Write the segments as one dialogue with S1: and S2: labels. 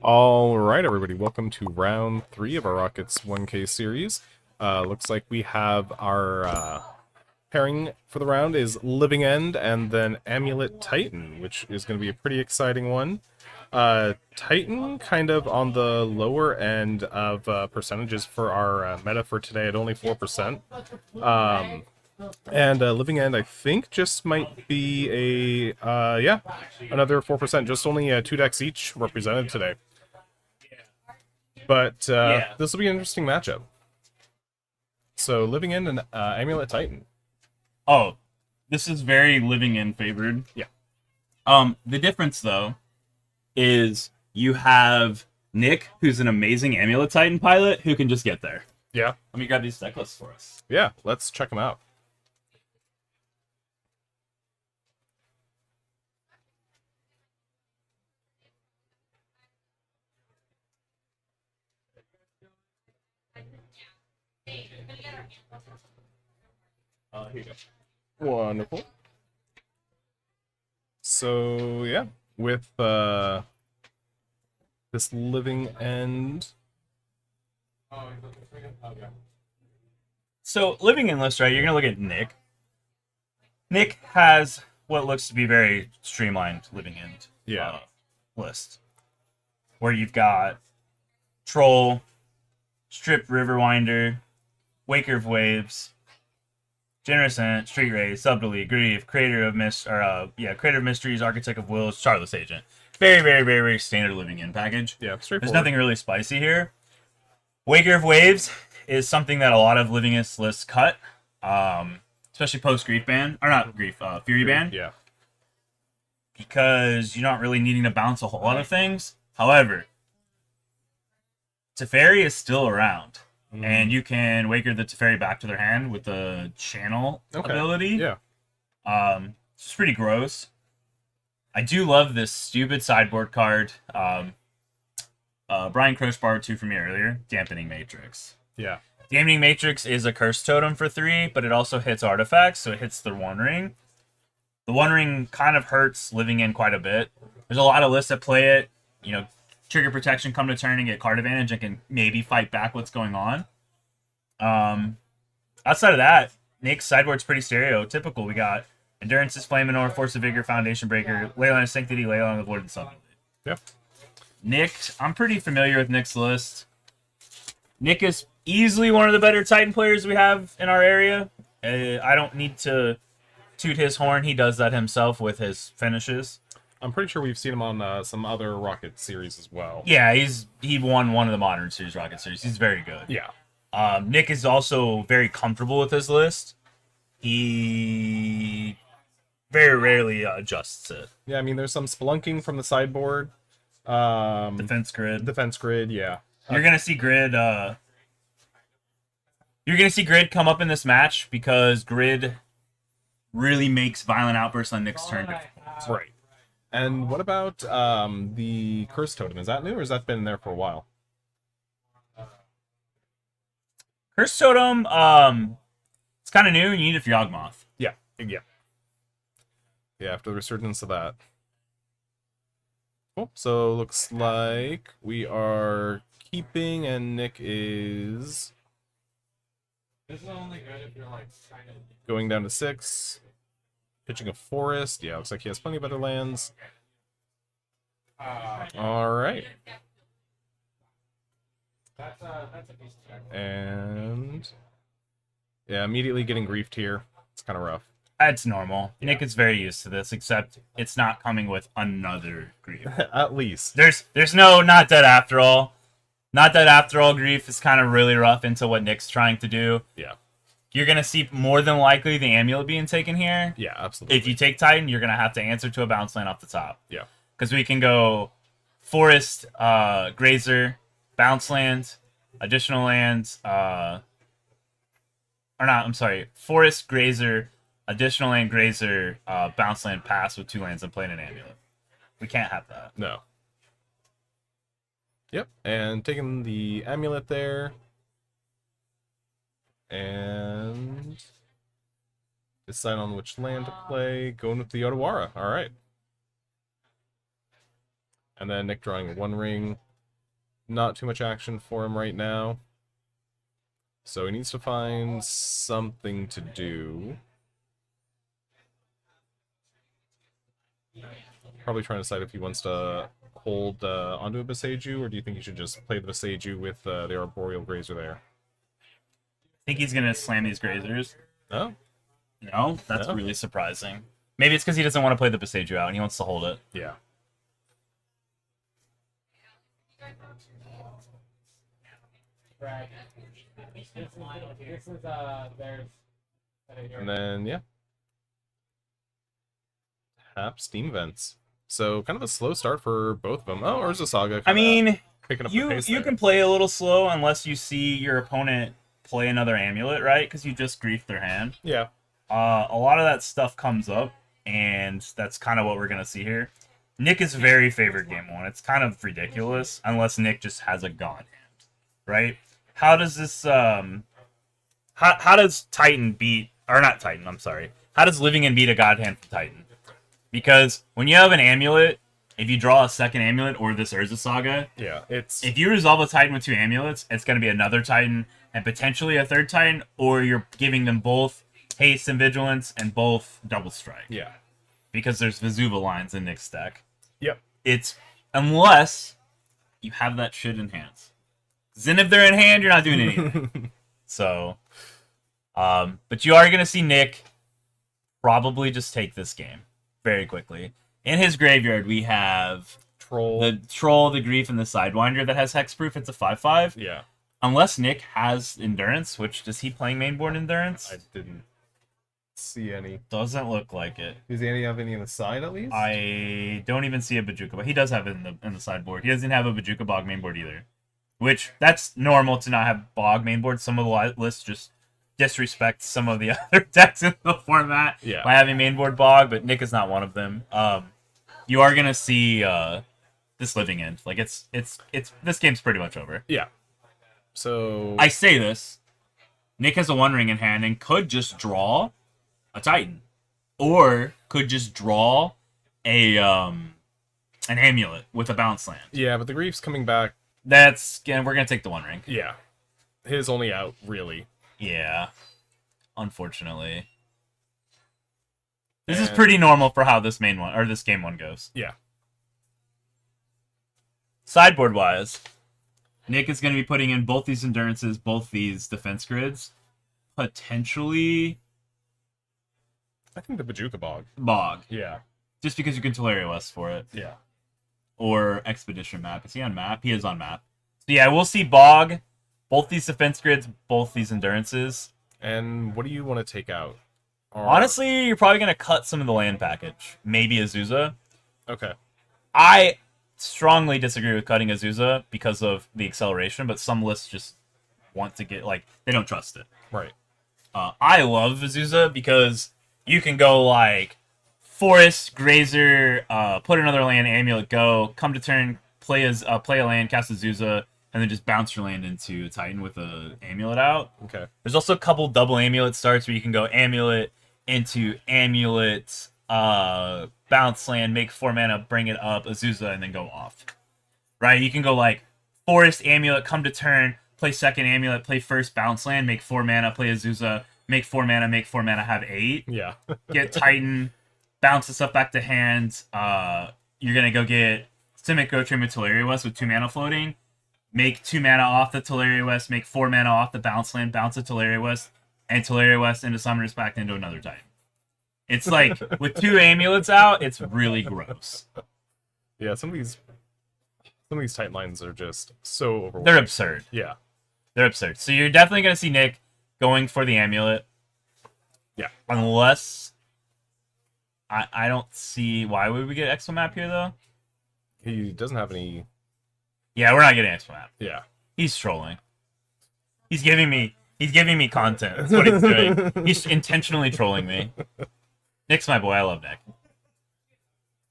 S1: All right, everybody, welcome to round 3 of our Rockets 1K series. Looks like we have our pairing for the round is Living End and then Amulet Titan, which is going to be a pretty exciting one. Titan kind of on the lower end of percentages for our meta for today at only 4%. And Living End, I think, just might be yeah, another 4%, just only 2 decks each represented today. But this will be an interesting matchup. So, Living End and Amulet Titan.
S2: Oh, this is very Living End favored.
S1: Yeah.
S2: The difference though is you have Nick, who's an amazing Amulet Titan pilot, who can just get there.
S1: Yeah.
S2: Let me grab these deck lists for us.
S1: Yeah, let's check them out.
S2: Here you go.
S1: Wonderful. So, yeah, with this Living End.
S2: So, Living End list, right? You're gonna look at Nick. Nick has what looks to be very streamlined Living End list, where you've got Troll, Strip Riverwinder, Waker of Waves, Generous Ant, Street Race, Subtly, Grief, Creator of Mysteries, Architect of Wills, Chartless Agent. Very, very, very, very standard Living End package.
S1: Yeah, straightforward.
S2: There's nothing really spicy here. Waker of Waves is something that a lot of Living End lists cut, especially post Grief ban, or not Grief, Fury ban.
S1: Yeah.
S2: Because you're not really needing to bounce a whole lot of things. However, Teferi is still around. And you can Waker the Teferi back to their hand with the channel ability.
S1: Yeah.
S2: It's pretty gross. I do love this stupid sideboard card. Brian Croce borrowed 2 from me earlier. Dampening Matrix.
S1: Yeah.
S2: Dampening Matrix is a curse totem for 3, but it also hits artifacts, so it hits the One Ring. The One Ring kind of hurts Living End quite a bit. There's a lot of lists that play it. You know, trigger protection, come to turn and get card advantage and can maybe fight back what's going on. Outside of that, Nick's sideboard's pretty stereotypical. We got Endurance is Flaminor, Force of Vigor, Foundation Breaker, Leyline of Sanctity, Leyline of Lord and Subtlety.
S1: Yep.
S2: Nick, I'm pretty familiar with Nick's list. Nick is easily one of the better Titan players we have in our area. I don't need to toot his horn. He does that himself with his finishes.
S1: I'm pretty sure we've seen him on some other Rocket series as well.
S2: Yeah, he won one of the Modern Series Rocket Series. He's very good.
S1: Yeah.
S2: Nick is also very comfortable with his list. He very rarely adjusts it.
S1: Yeah, I mean, there's some spelunking from the sideboard.
S2: Defense grid.
S1: Defense grid, yeah.
S2: You're gonna see grid. You're gonna see grid come up in this match because grid really makes violent outbursts on Nick's turn.
S1: Right. And what about the Curse Totem? Is that new, or has that been there for a while?
S2: Curse Totem, it's kind of new. You need it for Yawgmoth.
S1: Yeah. Yeah, after the resurgence of that. Cool. So looks like we are keeping, and Nick is
S3: This is only good if you're like kind of
S1: going down to 6. Pitching a forest. Yeah, looks like he has plenty of other lands. All right.
S3: that's a piece of check.
S1: And yeah, immediately getting griefed here. It's kind of rough.
S2: That's normal. Nick is very used to this, except it's not coming with another grief.
S1: At least.
S2: There's no not dead after all. Not dead after all grief is kind of really rough into what Nick's trying to do.
S1: Yeah.
S2: You're gonna see more than likely the amulet being taken here.
S1: Yeah, absolutely.
S2: If you take Titan, you're gonna have to answer to a bounce land off the top.
S1: Yeah.
S2: Because we can go forest, grazer, bounce land, additional lands, forest, grazer, additional land, grazer, bounce land, pass with 2 lands and play an amulet. We can't have that.
S1: No. Yep, and taking the amulet there. And decide on which land to play. Going with the Otawara. All right. And then Nick drawing 1 ring. Not too much action for him right now. So he needs to find something to do. Probably trying to decide if he wants to hold onto a Beseiju, or do you think he should just play the Beseiju with the Arboreal Grazer there?
S2: I think he's going to slam these Grazers.
S1: Oh?
S2: No? That's
S1: No.
S2: really surprising. Maybe it's because he doesn't want to play the Beseiju out and he wants to hold it.
S1: Yeah.
S3: Right. This is there's.
S1: And then, yeah. Tap Steam Vents. So, kind of a slow start for both of them. Oh, Urza Saga.
S2: I mean,
S1: picking up the pace
S2: you
S1: there.
S2: can play a little slow unless you see your opponent play another amulet, right? Because you just griefed their hand.
S1: Yeah.
S2: A lot of that stuff comes up, and that's kind of what we're going to see here. Nick is very favored game 1. It's kind of ridiculous unless Nick just has a god hand, right? How does this how does Titan beat, or not Titan, I'm sorry. How does Living End beat a god hand from Titan? Because when you have an amulet, if you draw a second amulet or this Urza Saga,
S1: Yeah, it's...
S2: if you resolve a Titan with 2 amulets, it's going to be another Titan and potentially a third Titan, or you're giving them both haste and vigilance and both double strike.
S1: Yeah.
S2: Because there's Vesuva lines in Nick's deck.
S1: Yep.
S2: It's unless you have that shit in hands. Then if they're in hand, you're not doing anything. So, but you are going to see Nick probably just take this game very quickly. In his graveyard, we have
S1: Troll.
S2: the Troll, the Grief, and the Sidewinder that has hexproof. It's a 5/5.
S1: Yeah.
S2: Unless Nick has Endurance, which does he playing mainboard Endurance?
S1: I didn't see any.
S2: Doesn't look like it.
S1: Does Andy have any on the side at least?
S2: I don't even see a Bajuka, but he does have it in the sideboard. He doesn't have a Bajuka Bog mainboard either, which that's normal to not have Bog mainboard. Some of the lists just disrespect some of the other decks in the format by having mainboard Bog, but Nick is not one of them. You are gonna see this Living End. Like it's this game's pretty much over.
S1: Yeah. So
S2: I say this, Nick has a 1 ring in hand and could just draw a Titan, or could just draw a an amulet with a bounce land.
S1: yeah, but the Grief's coming back.
S2: We're gonna take the 1 ring.
S1: Yeah. His only out, really.
S2: Yeah, unfortunately, this is pretty normal for how this game 1 goes.
S1: Yeah.
S2: Sideboard wise, Nick is going to be putting in both these endurances, both these defense grids, potentially
S1: I think the Bajuka Bog.
S2: Bog,
S1: Yeah.
S2: just because you can Teleria West for it.
S1: Yeah.
S2: Or Expedition map. Is he on map? He is on map. So yeah, we'll see Bog, both these defense grids, both these endurances.
S1: And what do you want to take out? Or...
S2: Honestly, you're probably going to cut some of the land package. Maybe Azusa.
S1: Okay.
S2: I strongly disagree with cutting Azusa because of the acceleration, but some lists just want to get, like, they don't trust it.
S1: Right.
S2: I love Azusa because you can go, like, Forest, Grazer, put another land, Amulet, go, come to turn, play a land, cast Azusa, and then just bounce your land into Titan with a Amulet out.
S1: Okay.
S2: There's also a couple double Amulet starts where you can go Amulet into Amulet, bounce land, make 4 mana, bring it up, Azusa, and then go off. Right? You can go like Forest, Amulet, come to turn, play second Amulet, play first bounce land, make 4 mana, play Azusa, make 4 mana, make 4 mana, have 8.
S1: Yeah.
S2: Get Titan, bounce this up back to hand. You're going to go get Simic Gotrim with Teleria West with 2 mana floating. Make 2 mana off the Teleria West, make 4 mana off the bounce land, bounce the Teleria West, and Teleria West into Summoner's Pact into another Titan. It's like, with 2 amulets out, it's really gross.
S1: Yeah, some of these Titan lines are just so overwhelming.
S2: They're absurd.
S1: Yeah.
S2: They're absurd. So you're definitely going to see Nick going for the amulet.
S1: Yeah.
S2: Unless... I don't see... Why would we get Expo Map here, though?
S1: He doesn't have any...
S2: Yeah, we're not getting Expo Map.
S1: Yeah.
S2: He's trolling. He's giving me content. That's what he's doing. He's intentionally trolling me. Nick's my boy. I love Nick.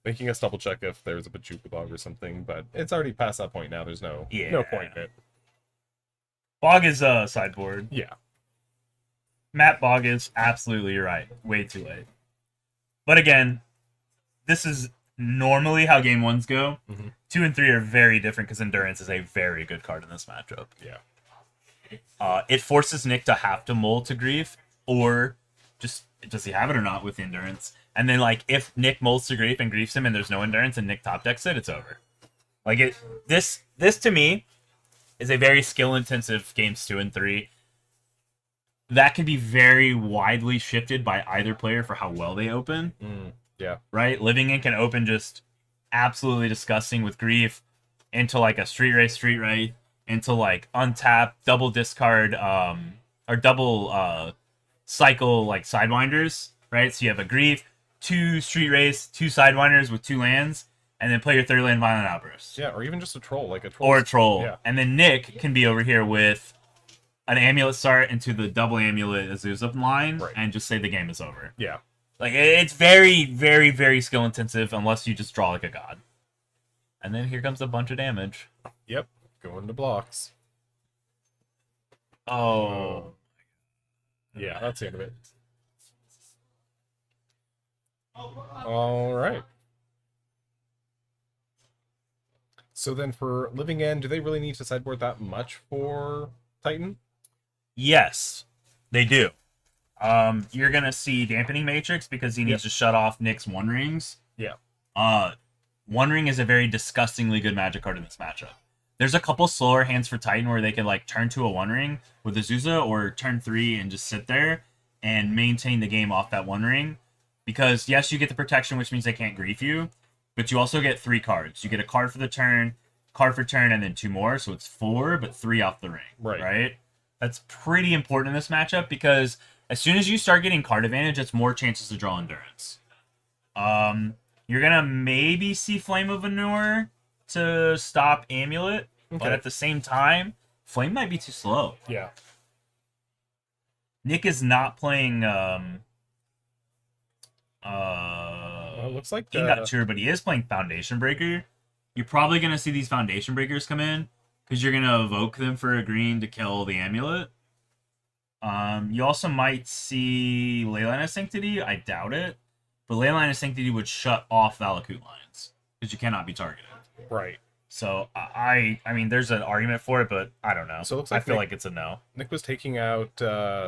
S1: Making us double check if there's a Bajuka Bog or something, but it's already past that point now. There's no
S2: Yeah.
S1: no point in it.
S2: Bog is sideboard.
S1: Yeah.
S2: Matt Bog is absolutely, you're right. Way too late. But again, this is normally how game ones go.
S1: Mm-hmm.
S2: 2 and 3 are very different because Endurance is a very good card in this matchup.
S1: Yeah.
S2: It forces Nick to have to mull to Grief, or just does he have it or not with Endurance? And then like if Nick mulls to Grief and griefs him and there's no Endurance and Nick top decks it, it's over. Like this to me is a very skill intensive games 2 and 3. That can be very widely shifted by either player for how well they open.
S1: Yeah.
S2: Right? Living In can open just absolutely disgusting with Grief into like a Street Wraith, into like untap, double discard, or double cycle like Sidewinders, right? So you have a Grief, 2 Street Wraiths, 2 Sidewinders with 2 lands, and then play your 3rd land Violent Outburst.
S1: Yeah, or even just a troll, like a troll.
S2: Or a troll.
S1: Yeah.
S2: And then Nick can be over here with an Amulet Start into the double Amulet Azusa line,
S1: Right.
S2: and just say the game is over.
S1: Yeah.
S2: Like, it's very, very, very skill intensive unless you just draw like a god. And then here comes a bunch of damage.
S1: Yep. Going to blocks.
S2: Oh.
S1: Yeah, that's the end of it. All right. So then for Living End, do they really need to sideboard that much for Titan?
S2: Yes, they do. You're going to see Dampening Matrix because he needs to shut off Nick's One Rings.
S1: Yeah.
S2: One Ring is a very disgustingly good Magic card in this matchup. There's a couple slower hands for Titan where they can like turn to a One Ring with Azusa or turn 3 and just sit there and maintain the game off that One Ring. Because yes, you get the protection, which means they can't grief you, but you also get 3 cards. You get a card for the turn, card for turn, and then 2 more, so it's 4, but 3 off the ring. Right? That's pretty important in this matchup because as soon as you start getting card advantage, it's more chances to draw Endurance. You're gonna maybe see Flame of Anur to stop Amulet, but at the same time, Flame might be too slow.
S1: Yeah.
S2: Nick is not playing
S1: Well, it looks like
S2: King got Tour, but he is playing Foundation Breaker. You're probably gonna see these Foundation Breakers come in because you're gonna evoke them for a green to kill the Amulet. You also might see Leyline of Sanctity. I doubt it, but Leyline of Sanctity would shut off Valakut lines because you cannot be targeted.
S1: Right.
S2: So I mean, there's an argument for it, but I don't know.
S1: So it looks
S2: I
S1: like
S2: feel
S1: Nick-
S2: like it's a no.
S1: Nick was taking out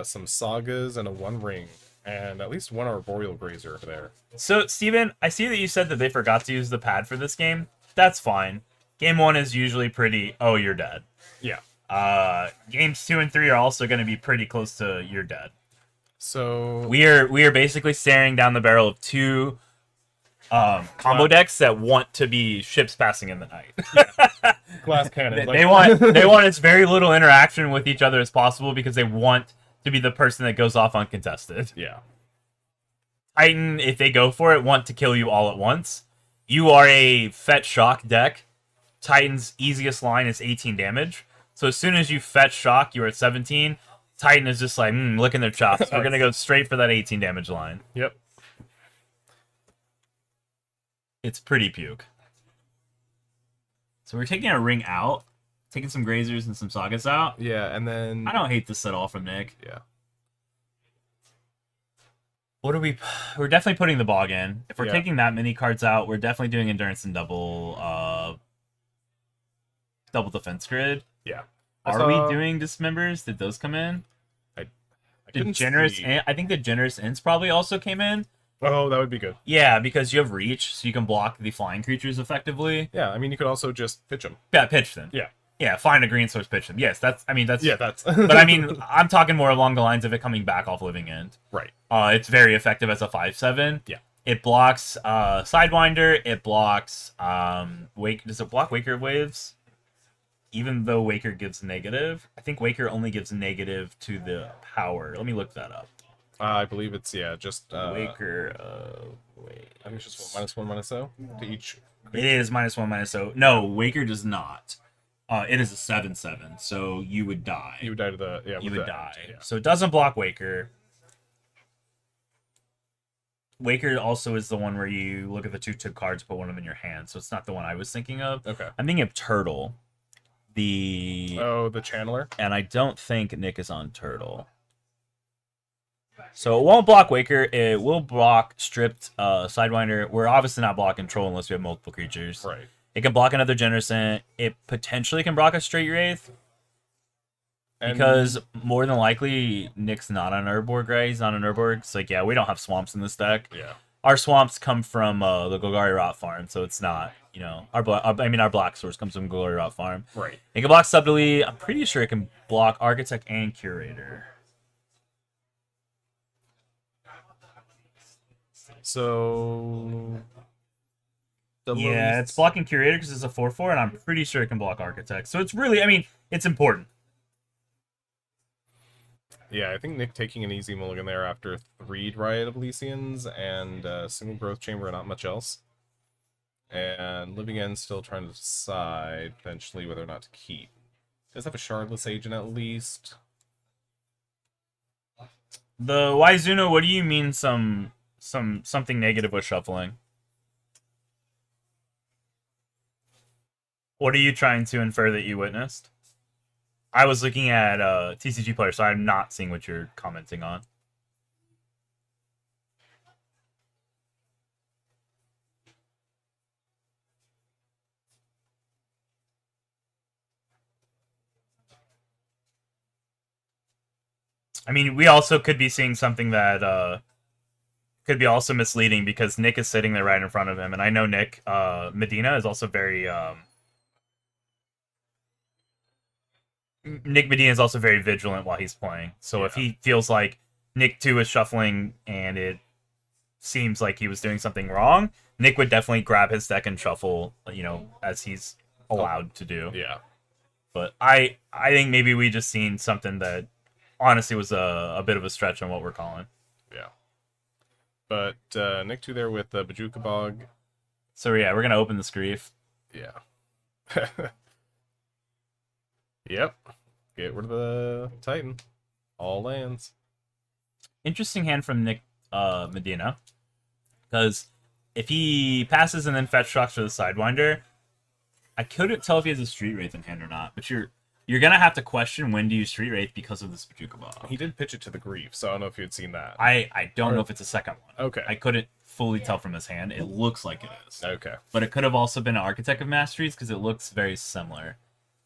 S1: some Sagas and a One Ring, and at least one Arboreal Grazer there.
S2: So, Steven, I see that you said that they forgot to use the pad for this game. That's fine. Game 1 is usually pretty, oh, you're dead.
S1: Yeah.
S2: Games 2 and 3 are also going to be pretty close to you're dead.
S1: So
S2: We are basically staring down the barrel of 2 combo decks that want to be ships passing in the night.
S1: glass cannon.
S2: They want as very little interaction with each other as possible because they want to be the person that goes off uncontested.
S1: Yeah.
S2: Titan, if they go for it, want to kill you all at once. You are a Fetch Shock deck. Titan's easiest line is 18 damage. So as soon as you Fetch Shock, you're at 17. Titan is just like, licking their chops. We're going to go straight for that 18 damage line.
S1: Yep.
S2: It's pretty puke. So we're taking a ring out, taking some Grazers and some Sagas out.
S1: Yeah, and then
S2: I don't hate this at all from Nick.
S1: Yeah.
S2: What are we... We're definitely putting the Bog in. If we're
S1: Yeah.
S2: taking that many cards out, we're definitely doing Endurance and double defense grid.
S1: Yeah.
S2: Are we doing Dismembers? Did those come in?
S1: I
S2: The
S1: couldn't
S2: generous...
S1: see.
S2: I think the Generous Ints probably also came in.
S1: Oh, that would be good.
S2: Yeah, because you have Reach, so you can block the flying creatures effectively.
S1: Yeah, I mean, you could also just pitch them.
S2: Yeah, pitch them.
S1: Yeah.
S2: Yeah, find a green source, pitch them. Yes, that's...
S1: Yeah, that's...
S2: But I mean, I'm talking more along the lines of it coming back off Living End.
S1: Right.
S2: It's very effective as a 5/7.
S1: Yeah.
S2: It blocks Sidewinder. It blocks Wake. Does it block Waker Waves? Even though Waker gives negative, I think Waker only gives negative to the power. Let me look that up.
S1: I believe it's, just...
S2: Waker. Wait.
S1: I think it's just -1, -0 to each.
S2: It is -1, -0. No, Waker does not. It is a 7/7, so you would die.
S1: You would die to the... Yeah,
S2: You
S1: with
S2: would
S1: that,
S2: die.
S1: Yeah.
S2: So it doesn't block Waker. Waker also is the one where you look at the 2 cards, put one of them in your hand. So it's not the one I was thinking of.
S1: Okay.
S2: I'm thinking of Turtle.
S1: Oh, the Channeler?
S2: And I don't think Nick is on Turtle. So it won't block Waker. It will block Stripped Sidewinder. We're obviously not blocking Troll unless we have multiple creatures.
S1: Right.
S2: It can block another Generation. It potentially can block a straight Wraith. Because more than likely, Nick's not on Urborg, right? He's not on Urborg. It's like, yeah, we don't have swamps in this deck.
S1: Yeah.
S2: Our swamps come from the Golgari Rot Farm, so it's not, you know, our black source comes from Golgari Rot Farm.
S1: Right.
S2: It can block Subtly. I'm pretty sure it can block Architect and Curator.
S1: So...
S2: Yeah, it's blocking Curator because it's a 4/4, and I'm pretty sure it can block Architect. So it's really, I mean, it's important.
S1: Yeah, I think Nick taking an easy mulligan there after 3 Dryad of Elysians and single Growth Chamber and not much else. And Living End still trying to decide, potentially, whether or not to keep. Does have a Shardless Agent at least.
S2: The Waizuno, what do you mean something negative with shuffling? What are you trying to infer that you witnessed? I was looking at TCG Player, so I'm not seeing what you're commenting on. I mean, we also could be seeing something that could be also misleading because Nick is sitting there right in front of him, and I know Nick Medina is also very Nick Medina is also very vigilant while he's playing. So if he feels like Nick too is shuffling and it seems like he was doing something wrong, Nick would definitely grab his deck and shuffle, you know, as he's allowed to do.
S1: Yeah.
S2: But I think maybe we just seen something that honestly was a bit of a stretch on what we're calling.
S1: Yeah. But Nick 2 there with Bajuka Bog.
S2: So yeah, we're gonna open this grief.
S1: Yeah. Yep. Get rid of the Titan. All lands.
S2: Interesting hand from Nick Medina. Because if he passes and then fetch shocks for the Sidewinder, I couldn't tell if he has a Street Wraith in hand or not. But you're gonna have to question when do you Street Wraith because of this Bajuka Bog.
S1: He did pitch it to the grief, so I don't know if you had seen that.
S2: I don't know if it's a second one.
S1: Okay.
S2: I couldn't fully tell from his hand. It looks like it is.
S1: Okay.
S2: But it could have also been an Architect of Masteries because it looks very similar.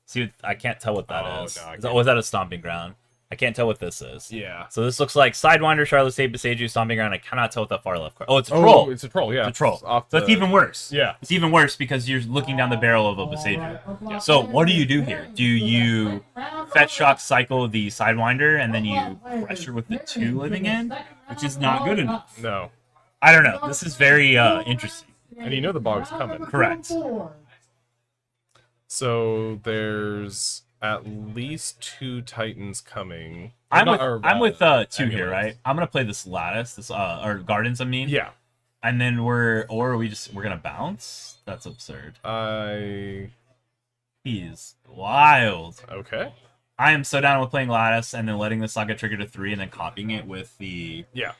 S2: See, I can't tell what that is.
S1: No,
S2: Was that a Stomping Ground? I can't tell what this is.
S1: Yeah.
S2: So this looks like Sidewinder, Charlotte State, Beseiju, Stomping Ground. I cannot tell what that far left card. Oh, it's a troll.
S1: Oh, it's a troll, yeah.
S2: It's a troll.
S1: Off
S2: So it's
S1: the-
S2: even worse.
S1: Yeah.
S2: It's even worse because you're looking down the barrel of a Beseiju.
S1: Yeah.
S2: So what do you do here? Do you fetch shock cycle the Sidewinder and then you pressure with the 2 living in? Which is not good enough.
S1: No.
S2: I don't know. This is very interesting.
S1: And you know the bog's coming.
S2: Correct.
S1: So there's at least 2 Titans coming.
S2: I'm with 2
S1: Amulets.
S2: here, right? I'm gonna play this Lattice, this or Gardens, I mean.
S1: Yeah.
S2: And then we're gonna bounce? That's absurd. He's wild.
S1: Okay.
S2: I am so down with playing Lattice and then letting the Saga trigger to 3 and then copying it with the...
S1: Yeah.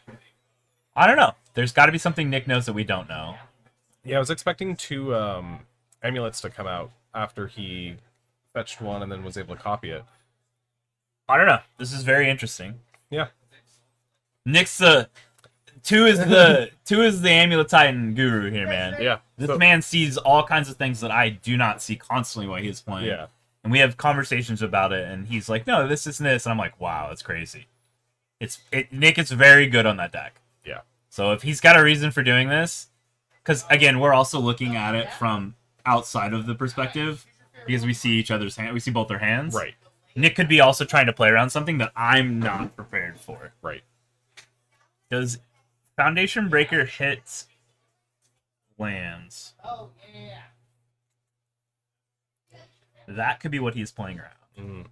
S2: I don't know. There's got to be something Nick knows that we don't know.
S1: Yeah, I was expecting 2 amulets to come out after he fetched 1 and then was able to copy it.
S2: I don't know. This is very interesting.
S1: Yeah.
S2: Nick's 2 is the Amulet Titan guru here, man.
S1: Yeah.
S2: This man sees all kinds of things that I do not see constantly while he's playing.
S1: Yeah.
S2: And we have conversations about it, and he's like, no, this is this. And I'm like, wow, that's crazy. Nick is very good on that deck.
S1: Yeah.
S2: So if he's got a reason for doing this, because, again, we're also looking at it from outside of the perspective, because we see each other's hand, we see both their hands.
S1: Right.
S2: Nick could be also trying to play around something that I'm not prepared for.
S1: Right.
S2: Does Foundation Breaker hit lands?
S3: Oh, yeah.
S2: That could be what he's playing around.
S1: Mm.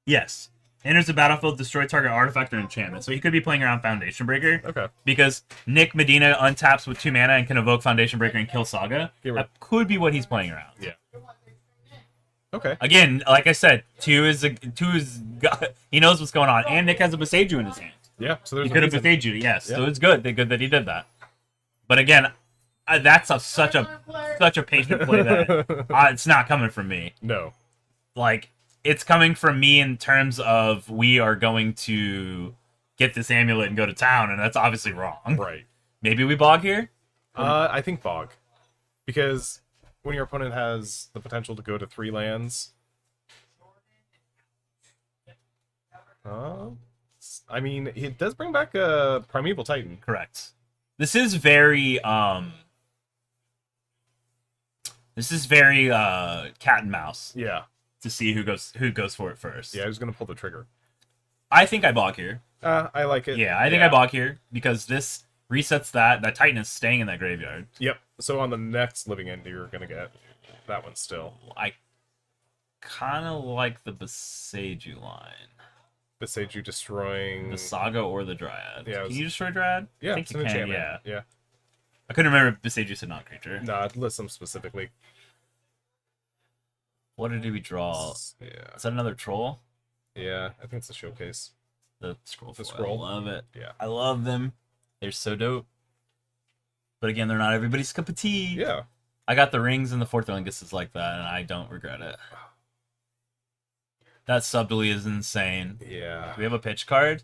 S2: Yes. Enters the battlefield, destroy target artifact or enchantment. So he could be playing around Foundation Breaker.
S1: Okay.
S2: Because Nick Medina untaps with 2 mana and can evoke Foundation Breaker and kill Saga. That could be what he's playing around.
S1: Yeah. Okay.
S2: Again, like I said, 2 is he knows what's going on, and Nick has a Beseiju in his hand.
S1: Yeah. So there's
S2: He could have
S1: reason.
S2: Beseiju, yes.
S1: Yeah.
S2: So it's good. Good that he did that. But again, that's such a patient play that it's not coming from me.
S1: No.
S2: Like, it's coming from me in terms of we are going to get this amulet and go to town, and that's obviously wrong.
S1: Right.
S2: Maybe we bog here?
S1: I think bog. Because when your opponent has the potential to go to 3 lands... I mean, it does bring back a Primeval Titan.
S2: Correct. This is very, cat and mouse
S1: Yeah.
S2: to see who goes for it first.
S1: Yeah, who's going to pull the trigger?
S2: I think I bog here.
S1: I like it.
S2: Yeah, I think I bog here because this resets that. That Titan is staying in that graveyard.
S1: Yep. So on the next living end, you're going to get that one still.
S2: I kind of like the Beseiju line.
S1: Beseiju destroying...
S2: The Saga or the Dryad.
S1: Yeah,
S2: Can you destroy Dryad?
S1: Yeah,
S2: I think
S1: it's
S2: you
S1: an
S2: can,
S1: enchantment.
S2: yeah.
S1: Yeah.
S2: I couldn't remember if Beseiju said non-creature.
S1: Nah, it lists them specifically.
S2: What did we draw?
S1: Yeah.
S2: Is that another troll?
S1: Yeah, I think it's a showcase.
S2: The scroll.
S1: The
S2: foil.
S1: scroll.
S2: I love it.
S1: Yeah.
S2: I love them. They're so dope. But again, they're not everybody's cup of tea.
S1: Yeah.
S2: I got the rings and the fourth Lingus is like that, and I don't regret it. That subtly is insane.
S1: Yeah.
S2: Do we have a pitch card?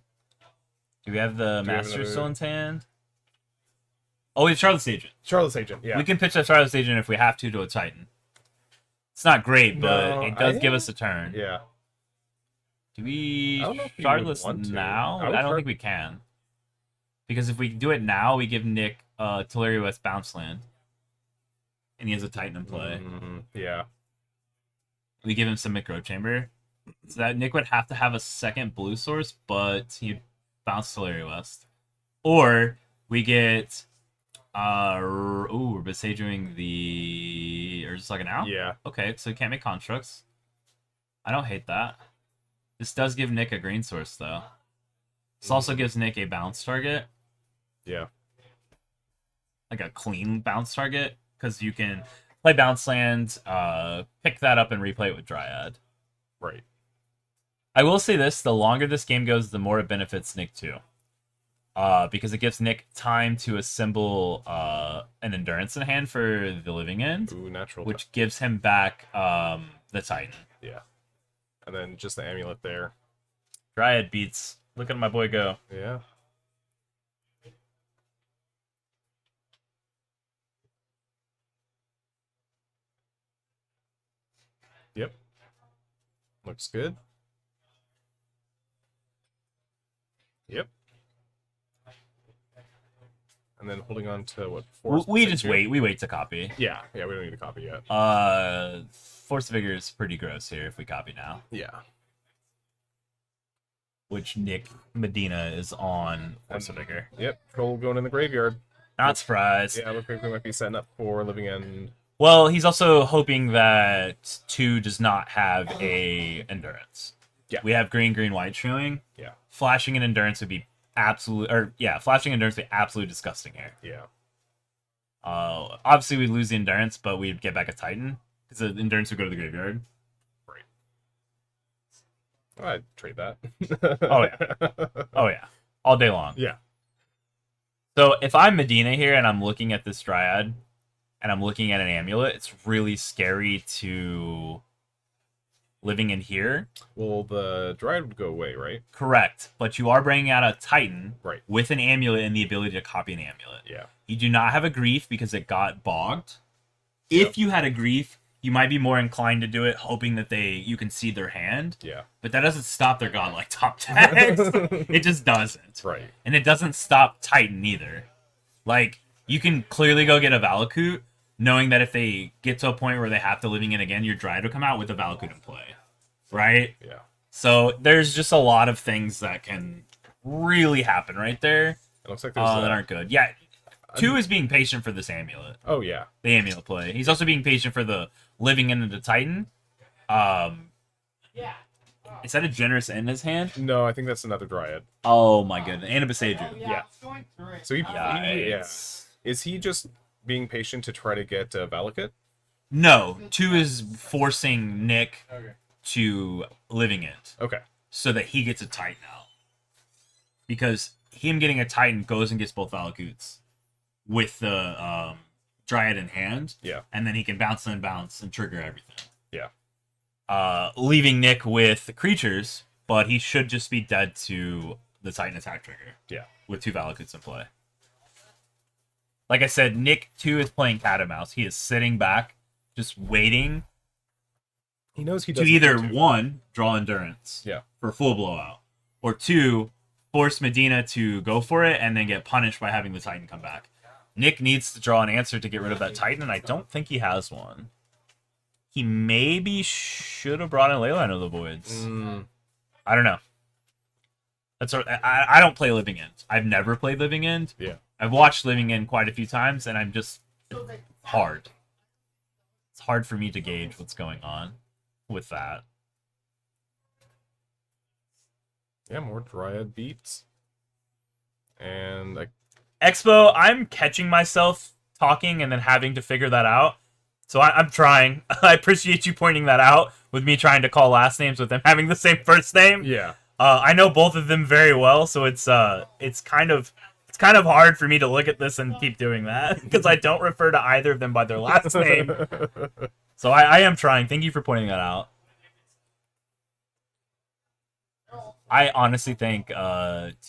S2: Do we have the
S1: Do we have
S2: Master
S1: another-
S2: still in hand? Oh, we have Charlotte's Agent.
S1: Charlotte's Agent, yeah.
S2: We can pitch that Charlotte's Agent if we have to a Titan. It's not great, but
S1: No,
S2: it does
S1: I-
S2: give us a turn.
S1: Yeah.
S2: Do we
S1: I don't know if you
S2: Charlotte's
S1: would want to.
S2: now?
S1: I would
S2: I don't
S1: try-
S2: think we can. Because if we do it now, we give Nick Teleria West bounce land. And he has a Titan in play.
S1: Yeah.
S2: We give him some Micro Chamber. So that Nick would have to have a second blue source, but he bounced Teleria West. Or we get we're Besejuing the Urza now?
S1: Yeah.
S2: Okay, so we can't make constructs. I don't hate that. This does give Nick a green source though. This also gives Nick a bounce target.
S1: Yeah.
S2: Like a clean bounce target. Because you can play bounce land, pick that up and replay it with Dryad.
S1: Right.
S2: I will say this, the longer this game goes, the more it benefits Nick too. Because it gives Nick time to assemble an endurance in hand for the living end,
S1: Ooh, natural.
S2: which gives him back the Titan.
S1: Yeah. And then just the amulet there.
S2: Dryad beats. Look at my boy go.
S1: Yeah. Yep. Looks good. Yep. And then holding on to what?
S2: We just wait. We wait to copy.
S1: Yeah, we don't need to copy yet.
S2: Force of Vigor is pretty gross here if we copy now.
S1: Yeah.
S2: Which Nick Medina is on Force of Vigor.
S1: Yep, troll going in the graveyard.
S2: Not surprised.
S1: Yeah, looks like we might be setting up for living end.
S2: Well, he's also hoping that 2 does not have a endurance.
S1: Yeah.
S2: We have green, white showing.
S1: Yeah.
S2: Flashing an endurance would be flashing endurance would be absolutely disgusting here.
S1: Yeah.
S2: Obviously we'd lose the endurance, but we'd get back a Titan. Because the endurance would go to the graveyard.
S1: Right. I'd trade that.
S2: Oh, yeah. Oh, yeah. All day long.
S1: Yeah.
S2: So if I'm Medina here and I'm looking at this Dryad and I'm looking at an amulet, it's really scary to living in here.
S1: Well, the Dryad would go away, right?
S2: Correct. But you are bringing out a Titan
S1: Right.
S2: with an amulet and the ability to copy an amulet.
S1: Yeah.
S2: You do not have a grief because it got bogged. If you had a grief, you might be more inclined to do it, hoping that you can see their hand.
S1: Yeah.
S2: But that doesn't stop their godlike top tags. It just doesn't.
S1: Right.
S2: And it doesn't stop Titan either. Like, you can clearly go get a Valakut, knowing that if they get to a point where they have to living in again, your Dryad will come out with a Valakut in play. Right?
S1: Yeah.
S2: So there's just a lot of things that can really happen right there
S1: It looks like there's
S2: that aren't good. Yeah. 2 is being patient for this amulet.
S1: Oh yeah.
S2: The amulet play. He's also being patient for the living into the Titan. Is that a generous in his hand?
S1: No, I think that's another Dryad.
S2: Oh my goodness. And a Beseiju.
S1: Yeah. So yeah.
S2: Yikes.
S1: Is he just being patient to try to get Valakut?
S2: No. 2 is forcing Nick to living it.
S1: Okay.
S2: So that he gets a Titan out. Because him getting a Titan goes and gets both Valakuts with the Dryad in hand.
S1: Yeah.
S2: And then he can bounce and trigger everything.
S1: Yeah.
S2: leaving Nick with creatures, but he should just be dead to the Titan attack trigger.
S1: Yeah.
S2: With 2 Valakutes in play. Like I said, Nick, too, is playing cat and mouse. He is sitting back, just waiting
S1: He knows he
S2: to
S1: doesn't
S2: either,
S1: need to.
S2: 1, draw Endurance
S1: Yeah.
S2: for full blowout, or 2, force Medina to go for it and then get punished by having the Titan come back. Nick needs to draw an answer to get rid of that Titan, and I don't think he has one. He maybe should have brought in Leyline of the Voids. I don't know. I don't play Living End. I've never played Living End.
S1: Yeah.
S2: I've watched Living End quite a few times, and I'm just hard. It's hard for me to gauge what's going on with that.
S1: Yeah, more Dryad beats. And
S2: Expo, I'm catching myself talking and then having to figure that out. So I'm trying. I appreciate you pointing that out with me trying to call last names with them having the same first name.
S1: yeah.
S2: I know both of them very well, so it's kind of hard for me to look at this and keep doing that because I don't refer to either of them by their last name. So I am trying. Thank you for pointing that out. I honestly think 2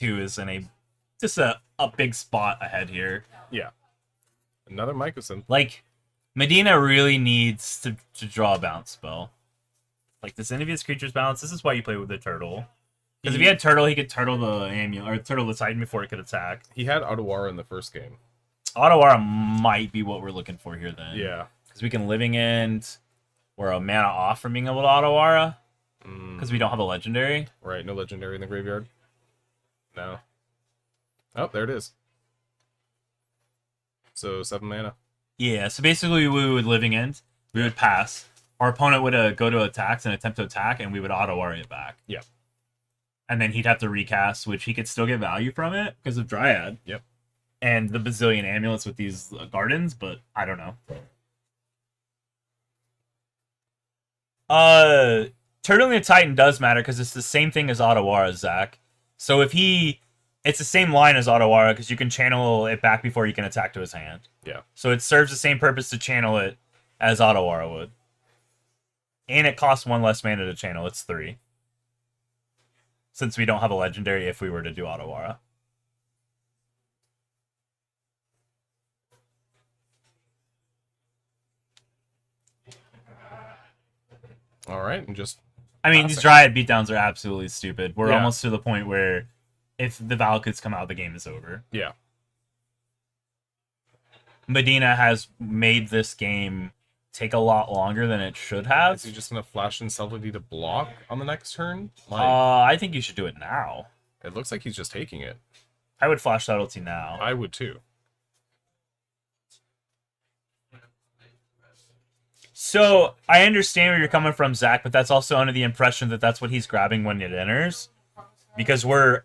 S2: is in just a big spot ahead here.
S1: Yeah. Another Mycosynth.
S2: Like, Medina really needs to draw a bounce spell. Like, this envious creature's bounce. This is why you play with the turtle. Because if he had turtle, he could turtle the Amulet, or turtle the Titan before it could attack.
S1: He had Otawara in the first game.
S2: Otawara might be what we're looking for here then.
S1: Yeah.
S2: Because we can Living End. We're a mana off from being able to Otawara. Because we don't have a legendary.
S1: Right, no legendary in the graveyard. No. Oh, there it is. So 7 mana.
S2: Yeah, so basically we would Living End. We would pass. Our opponent would go to attacks and attempt to attack, and we would Otawara it back.
S1: Yeah.
S2: And then he'd have to recast, which he could still get value from it because of Dryad.
S1: Yep.
S2: And the bazillion amulets with these gardens, but I don't know. Turtling the Titan does matter because it's the same thing as Otawara, Zach. So if it's the same line as Otawara because you can channel it back before you can attack to his hand.
S1: Yeah.
S2: So it serves the same purpose to channel it as Otawara would. And it costs 1 less mana to channel. It's 3. Since we don't have a legendary if we were to do Otawara.
S1: All right, and just...
S2: I mean, these Dryad beatdowns are absolutely stupid. We're
S1: Yeah.
S2: almost to the point where if the Valakutes come out, the game is over.
S1: Yeah.
S2: Medina has made this game take a lot longer than it should have.
S1: Is he just going to flash Insultity to block on the next turn? Like,
S2: I think you should do it now.
S1: it looks like he's just taking it.
S2: I would flash Subtlety now.
S1: I would too.
S2: So, I understand where you're coming from, Zach, but that's also under the impression that that's what he's grabbing when it enters. Because we're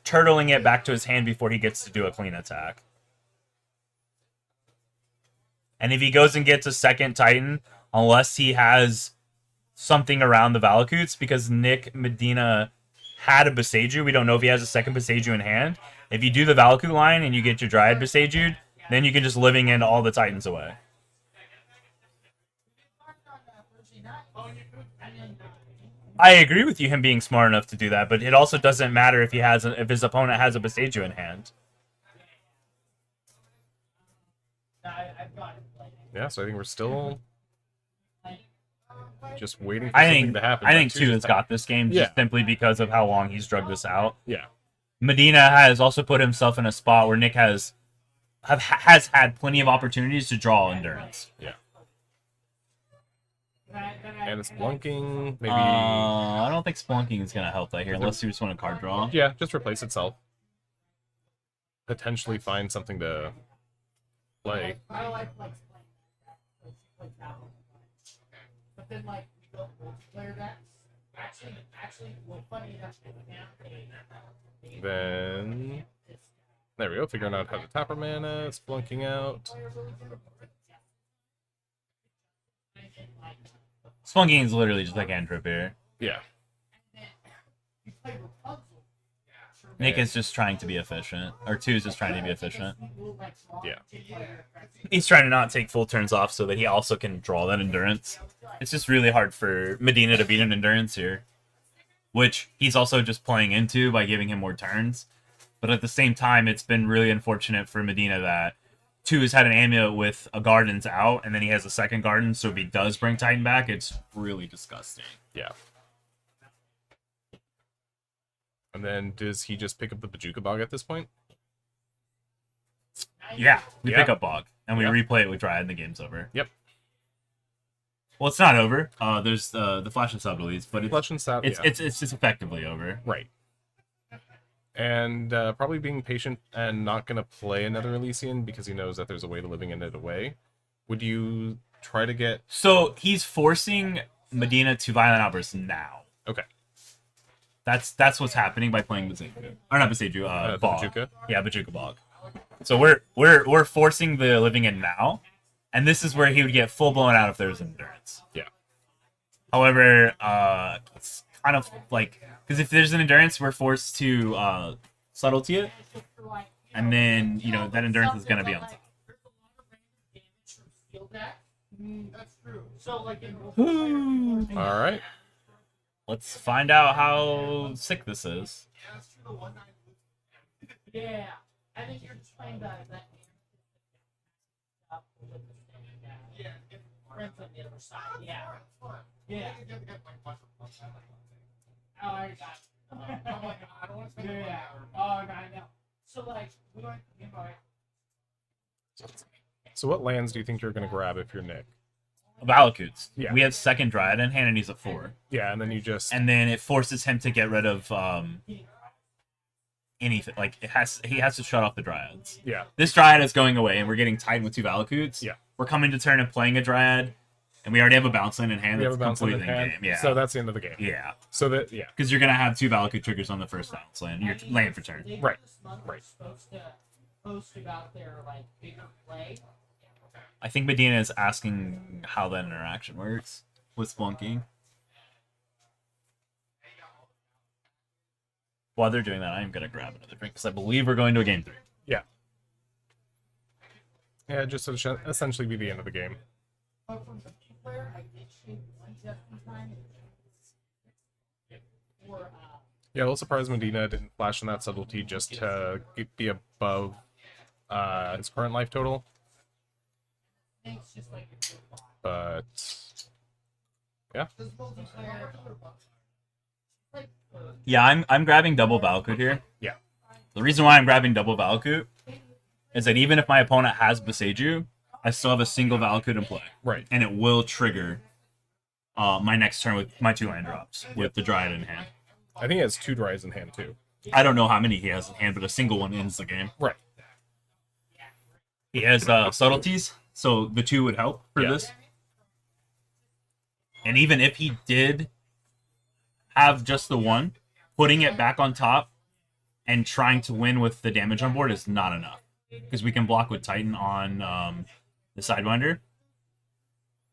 S2: turtling it back to his hand before he gets to do a clean attack. And if he goes and gets a second Titan, unless he has something around the Valakutes, because Nick Medina had a Beseiju, we don't know if he has a second Beseiju in hand. If you do the Valakut line and you get your Dryad Beseiju'd, then you can just Living End all the Titans away. I agree with you, him being smart enough to do that, but it also doesn't matter if if his opponent has a Beseiju in hand.
S1: Yeah, so I think we're still just waiting for
S2: I
S1: something
S2: think
S1: to happen.
S2: I think
S1: Two
S2: 2
S1: just
S2: has got this game just
S1: Yeah.
S2: simply because of how long he's drugged this out.
S1: Yeah.
S2: Medina has also put himself in a spot where Nick has had plenty of opportunities to draw Endurance.
S1: Yeah. And it's blunking. Maybe.
S2: I don't think Splunking is going to help that here, unless you just want a card draw.
S1: Yeah, just replace itself. Potentially find something to play.
S4: But then, like, the multiplayer decks actually, well, funny enough,
S1: Then. There we go. Figuring out how to tap our mana. It's blunking out.
S2: Splunking is literally just like Cantrip here.
S1: Yeah.
S2: Nick is just trying to be efficient, or 2 is just trying to be efficient.
S1: Yeah.
S2: He's trying to not take full turns off so that he also can draw that endurance. It's just really hard for Medina to beat an endurance here, which he's also just playing into by giving him more turns. But at the same time, it's been really unfortunate for Medina that 2 has had an amulet with a Garden's out, and then he has a second Garden, so if he does bring Titan back, it's really disgusting.
S1: Yeah. And then does he just pick up the Bajuka Bog at this point?
S2: Yeah, we
S1: Yeah.
S2: pick up Bog, and we
S1: Yep.
S2: replay it with Dryad, and the game's over.
S1: Yep.
S2: Well, it's not over. There's the Flash and Subtleties, but
S1: Flesh and Sap, yeah.
S2: it's just effectively over.
S1: Right. And probably being patient and not going to play another Elysian because he knows that there's a way to living end it away. Would you try to get...
S2: So he's forcing Medina to Violent Outburst now.
S1: Okay.
S2: That's what's happening by playing Baseju. Or not Baseju,
S1: the
S2: Bog.
S1: Bajuka?
S2: Yeah, Bajuka Bog. So we're forcing the living end now, and this is where he would get full blown out if there was endurance.
S1: Yeah.
S2: However, it's kind of like, because if there's an endurance, we're forced to subtlety it, and then that endurance is gonna be on top.
S4: That's true. So like in
S1: All right.
S2: Let's find out how sick this is.
S4: yeah, I think you're just playing that. Yeah, friends on the other side. Yeah, yeah. Oh, I got. Oh my god, I don't want to spend yeah. Oh, I know. So like, we went.
S1: So what lands do you think you're going to grab if you're Nick?
S2: Valakuts.
S1: Yeah.
S2: We have second Dryad in hand, and he's at 4.
S1: Yeah, and then you just...
S2: And then it forces him to get rid of anything. Like he has to shut off the Dryads.
S1: Yeah.
S2: This Dryad is going away, and we're getting tied with 2 Valakuts.
S1: Yeah.
S2: We're coming to turn and playing a Dryad, and we already have a bounce land in hand.
S1: We have
S2: That's
S1: a bounce land in
S2: completely
S1: hand.
S2: game. Yeah.
S1: So that's the end of the game.
S2: Yeah.
S1: So that, yeah.
S2: Because you're gonna have 2 Valakut triggers on the first bounce land. You're laying for turn.
S1: Right. Right.
S4: Supposed to post about their like bigger play.
S2: I think Medina is asking how that interaction works with Splunking. While they're doing that, I'm gonna grab another drink because I believe we're going to a game 3.
S1: Yeah. Yeah, just essentially be the end of the game.
S4: But from the player, I did shape one just in time. Or
S1: Yeah, a little surprised Medina didn't flash in that subtlety just to be above his current life total.
S4: it's just like
S1: But yeah,
S4: this multiplayer. Like,
S2: Yeah, I'm grabbing double Valakut here.
S1: yeah,
S2: The reason why I'm grabbing double Valakut is that even if my opponent has Beseju, I still have a single Valakut in play.
S1: right.
S2: And it will trigger my next turn with my 2 land drops with the Dryad in hand.
S1: I think he has 2 Dryads in hand too.
S2: I don't know how many he has in hand, but a single one ends the game.
S1: Right.
S2: He has subtleties, so the 2 would help for
S1: Yeah.
S2: this. And even if he did have just the 1, putting it back on top and trying to win with the damage on board is not enough. Because we can block with Titan on the Sidewinder.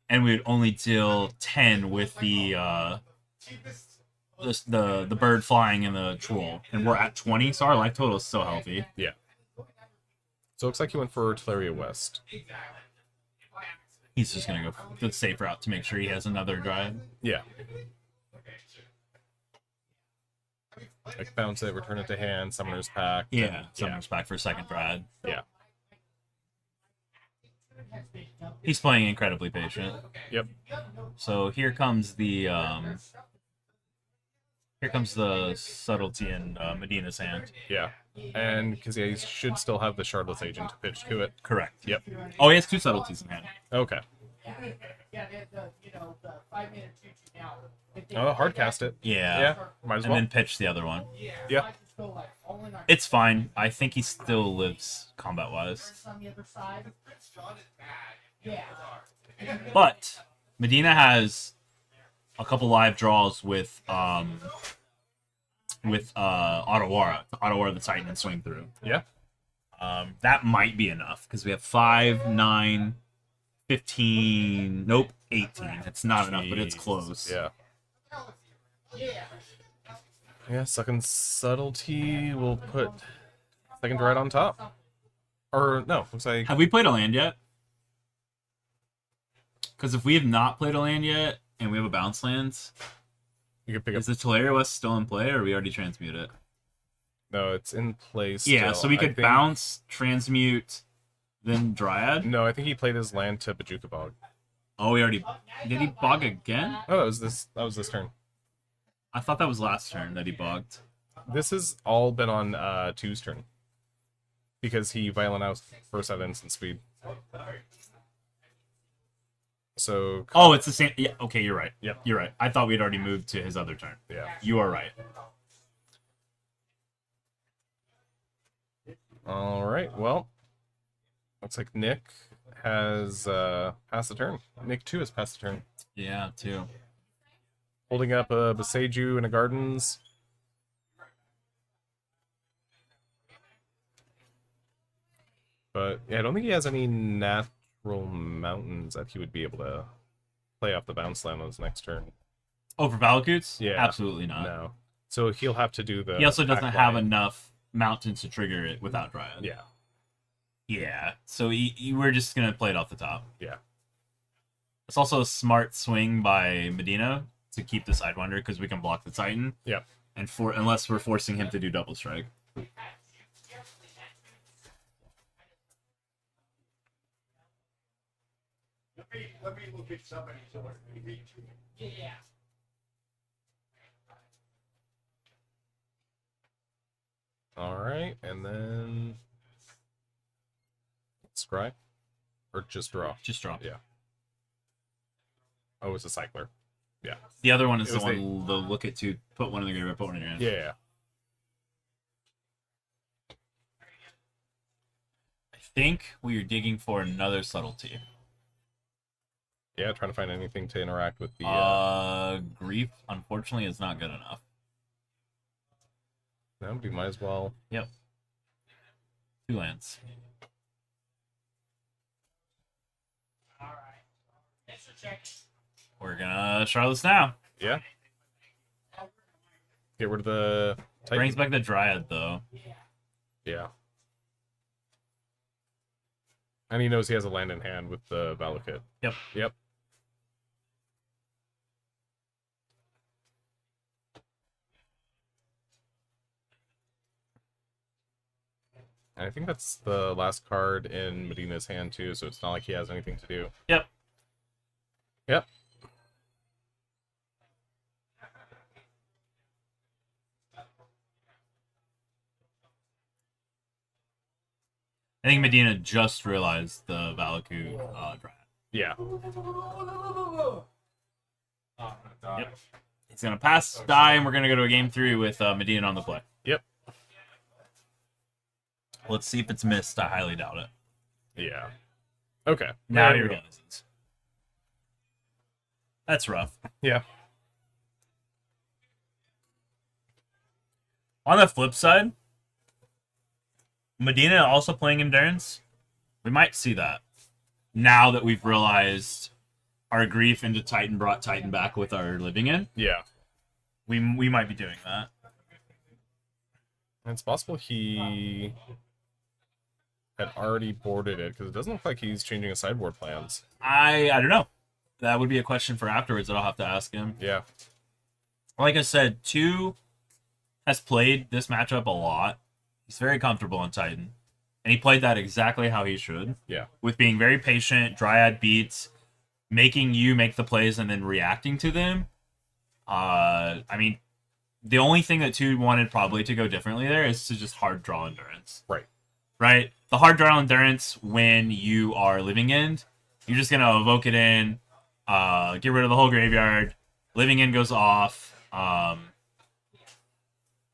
S2: And we would only deal 10 with the bird flying and the troll. And we're at 20, so our life total is so healthy.
S1: Yeah. So it looks like he went for Teleria West.
S2: He's just going to go the safe route to make sure he has another Dryad.
S1: Yeah. Like bounce it, return it to hand, summoner's pack.
S2: Yeah, Summoner's back for a second Dryad.
S1: Yeah.
S2: He's playing incredibly patient.
S1: Yep.
S2: So here comes the subtlety in Medina's hand.
S1: Yeah. And because he should still have the Shardless Agent to pitch to it.
S2: Correct.
S1: Yep.
S2: Oh, he has 2 subtleties in hand.
S1: Okay.
S4: yeah, they had the 5-minute 2-2 now.
S1: Oh, hard cast it.
S2: Yeah.
S1: Yeah. Might as
S2: And
S1: well.
S2: then pitch the other one.
S1: Yeah.
S2: It's fine. I think he still lives combat-wise.
S4: On the other side. Yeah.
S2: But Medina has a couple live draws with Otawara. Otawara the Titan and swing through.
S1: Yeah.
S2: That might be enough because we have 5, 9, 15. Nope, 18. It's not enough, but it's close.
S1: Yeah. Yeah, second subtlety. We'll put second right on top. Or no, looks like
S5: Have we played a land yet? Because if we have not played a land yet, and we have a bounce lands,
S1: you could pick up.
S5: is the Tolaria West still in play, or we already transmute it?
S1: No, it's in place.
S5: Yeah,
S1: still.
S5: so we
S1: I
S5: could
S1: think-
S5: bounce, transmute, then Dryad.
S1: No, I think he played his land to Bajuka Bog.
S5: Oh, we already... Did he bog again?
S1: Oh, that was this turn.
S5: I thought that was last turn that he bogged.
S1: This has all been on 2's turn. Because he violent out first at instant speed. So
S5: Oh, it's the same... Yeah, okay, you're right.
S1: Yep.
S5: You're right. I thought we'd already moved to his other turn.
S1: yeah.
S5: You are right.
S1: All right. Well, looks like Nick has passed the turn. Nick too has passed the turn.
S5: Yeah, too.
S1: Holding up a Beseju and a Gardens. But yeah, I don't think he has any natural mountains that he would be able to play off the bounce land on his next turn.
S5: Oh, for Valakutes?
S1: Yeah.
S5: Absolutely not.
S1: No. So he'll have to do the.
S5: He also doesn't
S1: back
S5: have
S1: line.
S5: enough mountains to trigger it without Dryad.
S1: Yeah.
S5: Yeah. So we're just going to play it off the top.
S1: Yeah.
S5: It's also a smart swing by Medina to keep the Sidewinder because we can block the Titan.
S1: Yep.
S5: And unless we're forcing him to do double strike.
S3: Let me look at somebody.
S4: Yeah.
S1: All right, and then scry, or just draw.
S5: Just draw.
S1: Yeah. Oh, it's a cycler. Yeah.
S5: The other one is
S1: It
S5: the
S1: was
S5: one the look at to put one in the graveyard, put one in your hand.
S1: Yeah.
S5: I think we are digging for another subtlety.
S1: Yeah, trying to find anything to interact with the.
S5: Grief, unfortunately, is not good enough.
S1: No, we might as well.
S5: Yep. 2 lands.
S4: All right. Thanks for checking.
S5: We're gonna Charlotte's now.
S1: Yeah. Get rid of the. Titan.
S5: Brings back the Dryad, though.
S1: Yeah. And he knows he has a land in hand with the Valakut.
S5: Yep.
S1: Yep. And I think that's the last card in Medina's hand too, so it's not like he has anything to do.
S5: Yep.
S1: Yep.
S5: I think Medina just realized the Valakut Dryad.
S1: Yeah.
S3: Oh, I'm gonna die.
S5: Yep. He's gonna pass, die, and we're gonna go to a game 3 with Medina on the play.
S1: Yep.
S5: Let's see if it's missed. I highly doubt it.
S1: Yeah. Okay.
S5: Now
S1: There
S5: he
S1: we go.
S5: realizes. That's rough.
S1: Yeah.
S5: On the flip side, Medina also playing Endurance. We might see that. Now that we've realized our grief into Titan brought Titan back with our living in,
S1: Yeah.
S5: we might be doing that.
S1: And it's possible he had already boarded it, because it doesn't look like he's changing his sideboard plans.
S5: I don't know. That would be a question for afterwards that I'll have to ask him.
S1: Yeah.
S5: Like I said, 2 has played this matchup a lot. He's very comfortable on Titan. And he played that exactly how he should.
S1: Yeah.
S5: With being very patient, Dryad beats, making you make the plays and then reacting to them. I mean, the only thing that 2 wanted probably to go differently there is to just hard draw Endurance.
S1: Right.
S5: Right? The hard draw Endurance when you are living end, you're just going to evoke it in, get rid of the whole graveyard, living end goes off.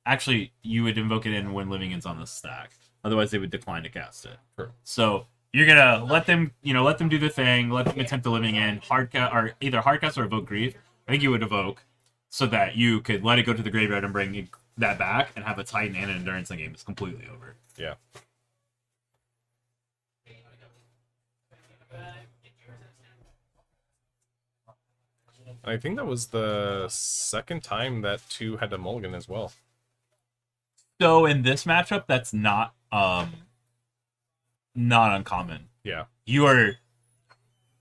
S5: Actually, you would invoke it in when living end's on the stack. Otherwise, they would decline to cast it.
S1: Sure.
S5: So you're gonna let them do the thing, let them attempt the living end, or either hardcast or evoke grief. I think you would evoke so that you could let it go to the graveyard and bring that back and have a Titan and an Endurance in the game. It's completely over.
S1: Yeah. And I think that was the second time that 2 had to mulligan as well.
S5: So in this matchup, that's not uncommon.
S1: Yeah.
S5: You are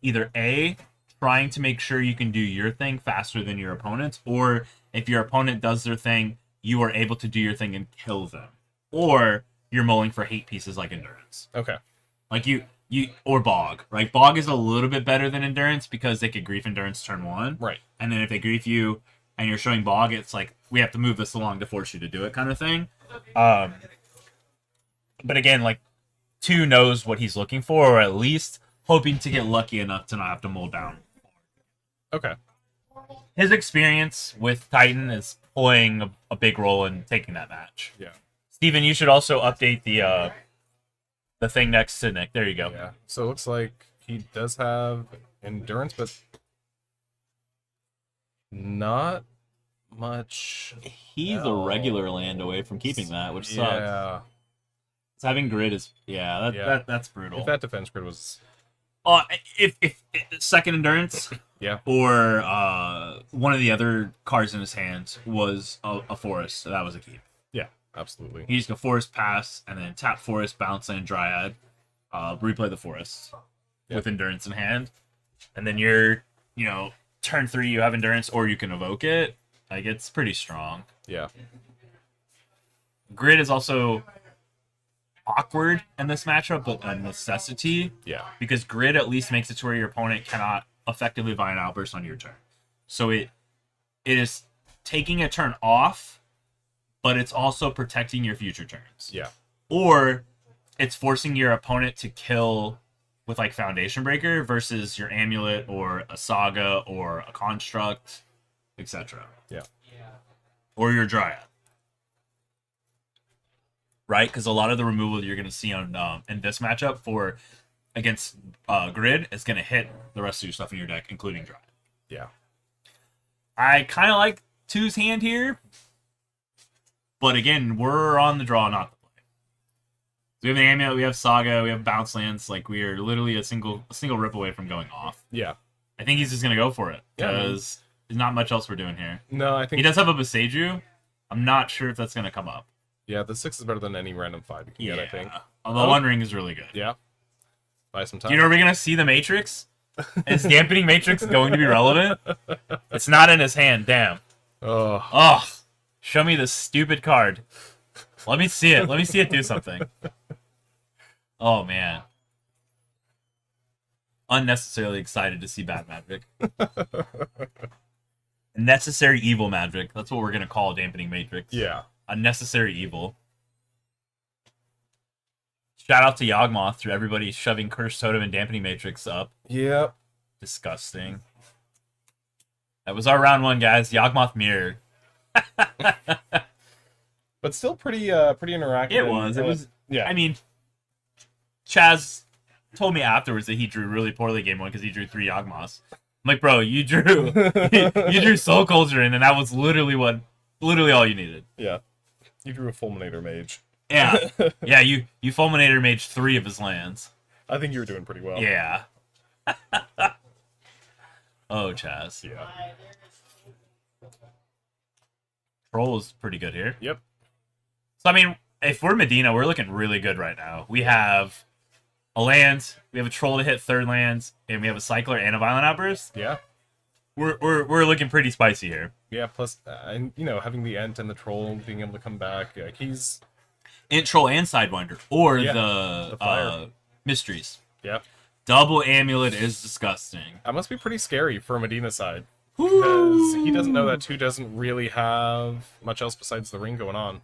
S5: either A, trying to make sure you can do your thing faster than your opponents, or if your opponent does their thing, you are able to do your thing and kill them. Or you're mulling for hate pieces like Endurance.
S1: Okay.
S5: Like you or Bog, right? Bog is a little bit better than Endurance because they could grief Endurance turn 1.
S1: Right.
S5: And then if they grief you and you're showing Bog, it's like, we have to move this along to force you to do it kind of thing. But again, like, 2 knows what he's looking for, or at least hoping to get lucky enough to not have to mull down.
S1: Okay.
S5: His experience with Titan is playing a big role in taking that match.
S1: Yeah.
S5: Steven, you should also update the thing next to Nick. There you go.
S1: Yeah. So it looks like he does have endurance, but not much.
S5: He's a regular land away from keeping that, which sucks.
S1: Yeah.
S5: So having grid is that's brutal.
S1: If that defense grid was
S5: If second endurance,
S1: yeah,
S5: or one of the other cards in his hand was a forest, so that was a keep.
S1: yeah, absolutely.
S5: He used a forest pass and then tap forest, bounce and dryad, replay the forest with endurance in hand, and then you're turn 3 you have endurance or you can evoke it. Like, it's pretty strong.
S1: Yeah.
S5: Grid is also awkward in this matchup, but a necessity.
S1: Yeah.
S5: Because grid at least makes it to where your opponent cannot effectively Vine Outburst on your turn. So it is taking a turn off, but it's also protecting your future turns.
S1: Yeah.
S5: Or it's forcing your opponent to kill with like Foundation Breaker versus your Amulet or a Saga or a Construct, etc.
S1: Yeah.
S5: Or your Dryad. Right? Because a lot of the removal you're going to see on in this matchup for against Grid is going to hit the rest of your stuff in your deck, including Dryad.
S1: Yeah.
S5: I kind of like 2's hand here, but again, we're on the draw, not the play. So we have an Amulet, we have Saga, we have Bounce Lands. Like, we are literally a single rip away from going off.
S1: Yeah.
S5: I think he's just going to go for it
S1: Yeah,
S5: because there's not much else we're doing here.
S1: No, I think
S5: He does have a Beseiju. I'm not sure if that's going to come up.
S1: yeah, the 6 is better than any random 5 you can get, I think.
S5: Although One Ring is really good.
S1: Yeah. Buy some time.
S5: Do you know, are we going to see the Matrix? Is Dampening Matrix going to be relevant? It's not in his hand, damn.
S1: Oh.
S5: Oh, show me this stupid card. Let me see it. Let me see it do something. Oh, man. Unnecessarily excited to see bad magic. Necessary evil magic. That's what we're going to call Dampening Matrix.
S1: Yeah.
S5: Unnecessary evil. Shout out to Yawgmoth for everybody shoving Cursed Totem and Dampening Matrix up.
S1: Yep.
S5: Disgusting. That was our round 1, guys. Yawgmoth mirror.
S1: But still pretty interactive.
S5: It was. It was.
S1: Yeah.
S5: I mean, Chaz told me afterwards that he drew really poorly game 1 because he drew 3 Yawgmoths. I'm like, bro, you drew you drew Soul Cauldron, and that was literally all you needed.
S1: Yeah. You drew a Fulminator Mage.
S5: Yeah. Yeah, you Fulminator Mage 3 of his lands.
S1: I think you were doing pretty well.
S5: Yeah. Oh, Chaz.
S1: Yeah.
S5: Troll is pretty good here.
S1: Yep.
S5: So, I mean, if we're Medina, we're looking really good right now. We have a land, we have a Troll to hit 3rd lands, and we have a Cycler and a Violent Outburst.
S1: Yeah.
S5: We're looking pretty spicy here.
S1: Yeah, plus, and having the Ent and the Troll being able to come back, like, he's...
S5: Int Troll and Sidewinder, or
S1: Yeah,
S5: the
S1: fire.
S5: Mysteries.
S1: Yeah.
S5: Double Amulet is disgusting.
S1: That must be pretty scary for Medina's side. Because he doesn't know that 2 doesn't really have much else besides the ring going on.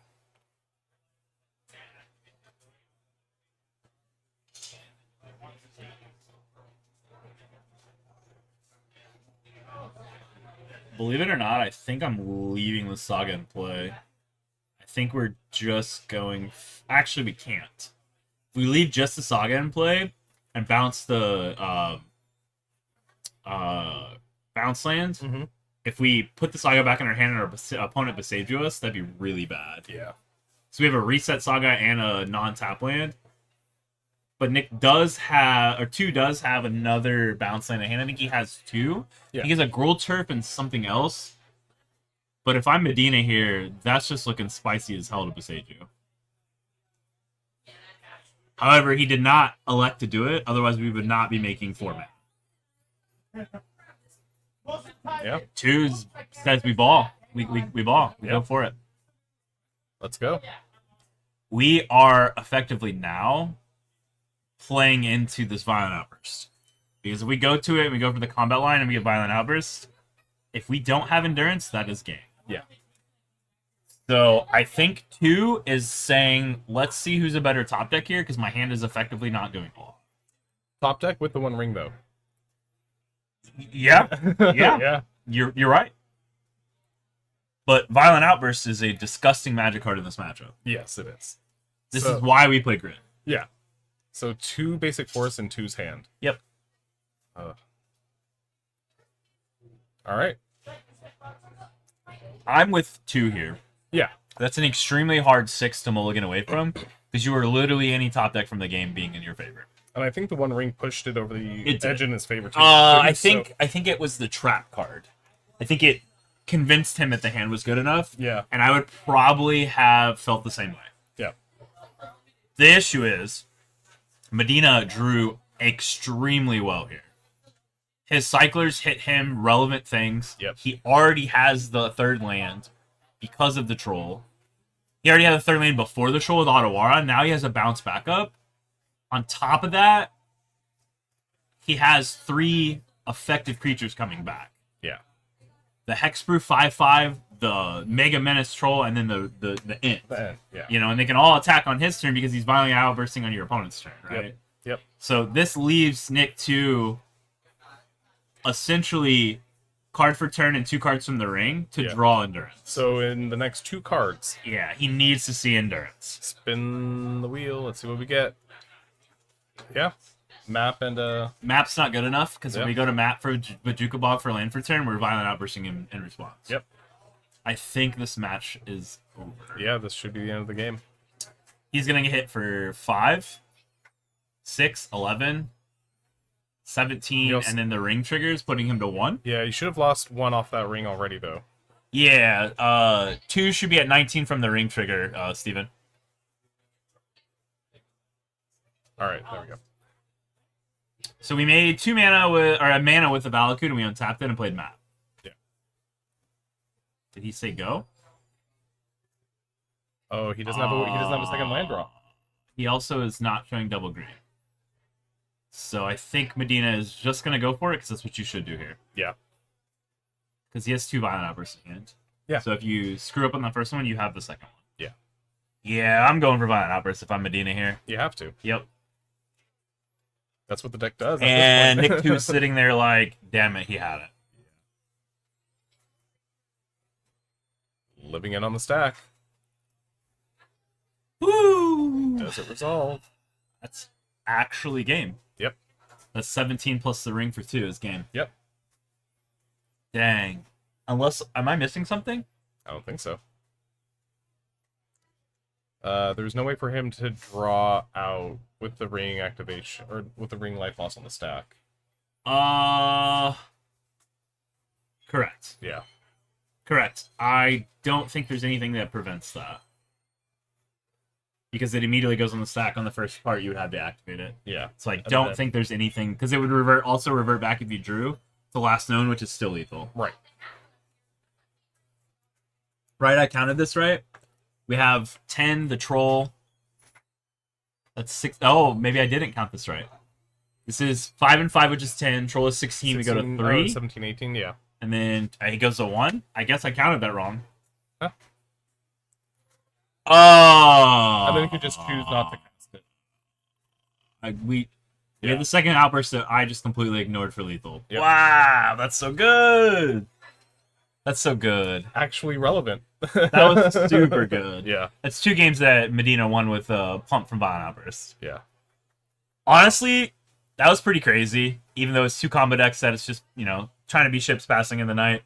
S5: Believe it or not, I think I'm leaving the Saga in play. I think we're just going... Actually, we can't. If we leave just the Saga in play and bounce the bounce land,
S1: Mm-hmm.
S5: if we put the Saga back in our hand and our opponent Beseiju us, that'd be really bad.
S1: Yeah.
S5: So we have a reset Saga and a non-tap land. but Nick does have, or 2 does have another bounce land in hand. I think he has 2.
S1: Yeah.
S5: He has a Gruul Turf and something else. But if I'm Medina here, that's just looking spicy as hell to beside you. However, he did not elect to do it. Otherwise, we would not be making 4 mana.
S1: Yeah.
S5: 2 says we ball. We ball. We go for it.
S1: Let's go.
S5: We are effectively now playing into this Violent Outburst. Because if we go to it and we go for the combat line and we get Violent Outburst, if we don't have Endurance, that is game.
S1: Yeah.
S5: So I think 2 is saying, let's see who's a better top deck here, because my hand is effectively not doing a lot.
S1: Top deck with the 1 ring, though.
S5: Yeah. Yeah.
S1: Yeah.
S5: You're right. But Violent Outburst is a disgusting Magic card in this matchup.
S1: Yes, it is.
S5: This
S1: So-
S5: is why we play Grid.
S1: Yeah. So 2 basic force in 2's hand.
S5: Yep.
S1: All right.
S5: I'm with 2 here.
S1: Yeah.
S5: That's an extremely hard 6 to mulligan away from, because you are literally any top deck from the game being in your favor.
S1: And I think the 1 ring pushed it over the
S5: It
S1: edge
S5: did.
S1: in his favor, too.
S5: I
S1: So-
S5: think it was the trap card. I think it convinced him that the hand was good enough.
S1: Yeah.
S5: And I would probably have felt the same way.
S1: Yeah.
S5: The issue is, Medina drew extremely well here. His cyclers hit him relevant things.
S1: Yep.
S5: He already has the 3rd land because of the troll. He already had the 3rd land before the troll with Otawara. Now he has a bounce backup. On top of that, he has 3 effective creatures coming back.
S1: Yeah.
S5: The Hexproof 5/5, the Mega Menace Troll, and then the Int.
S1: Yeah.
S5: You know, and they can all attack on his turn because he's violently outbursting on your opponent's turn, right?
S1: Yep.
S5: So this leaves Nick to essentially card for turn and 2 cards from the ring to
S1: Yeah.
S5: draw Endurance.
S1: So in the next 2 cards,
S5: Yeah, he needs to see Endurance.
S1: spin the wheel. Let's see what we get. Yeah. Map and
S5: Map's not good enough because when
S1: Yep.
S5: we go to map for Bajuka Bob for land for turn, we're violent outbursting him in response.
S1: Yep.
S5: I think this match is over.
S1: yeah, this should be the end of the game.
S5: He's going to get hit for 5, 6, 11, 17,
S1: He also-
S5: and then the ring triggers, putting him to 1.
S1: Yeah, you should have lost 1 off that ring already, though.
S5: Yeah, 2 should be at 19 from the ring trigger, Steven.
S1: All right, there we go.
S5: So we made 2 mana with, or a mana with the Valakut, and we untapped it and played map.
S1: Yeah.
S5: Did he say go?
S1: Oh, he doesn't have a second land draw.
S5: He also is not showing double green. So I think Medina is just going to go for it, because that's what you should do here.
S1: Yeah.
S5: Because he has 2 violent outbursts in hand.
S1: Yeah.
S5: So if you screw up on the first one, you have the second one.
S1: Yeah.
S5: Yeah, I'm going for violent outbursts if I'm Medina here.
S1: You have to.
S5: Yep.
S1: That's what the deck does. at this
S5: And
S1: point.
S5: Nick 2 is sitting there like, damn it, he had it.
S1: Living in on the stack.
S5: Woo!
S1: Does it resolve?
S5: That's actually game.
S1: Yep.
S5: That's 17 plus the ring for 2 is game.
S1: Yep.
S5: Dang. Unless, am I missing something?
S1: I don't think so. There's no way for him to draw out with the ring activation or with the ring life loss on the stack.
S5: Correct.
S1: Yeah.
S5: Correct. I don't think there's anything that prevents that. Because it immediately goes on the stack on the first part, you would have to activate it.
S1: Yeah.
S5: So I
S1: And
S5: don't
S1: then-
S5: think there's anything, because it would also revert back if you drew the last known, which is still lethal.
S1: Right.
S5: Right, I counted this right. We have 10, the troll. That's 6. Oh, maybe I didn't count this right. This is 5 and 5, which is 10. Troll is 16. We go to 3.
S1: 17, 18, yeah.
S5: And then he goes to 1. I guess I counted that wrong.
S1: Huh.
S5: Oh!
S1: And then you could just choose not to cast it.
S5: We
S1: Yeah.
S5: have the second outburst that I just completely ignored for lethal.
S1: Yep.
S5: Wow, that's so good. That's so good.
S1: Actually relevant.
S5: That was super good.
S1: Yeah.
S5: That's 2 games that Medina won with a pump from Violent Outburst.
S1: Yeah.
S5: Honestly, that was pretty crazy. Even though it's 2 combo decks that it's just, trying to be ships passing in the night.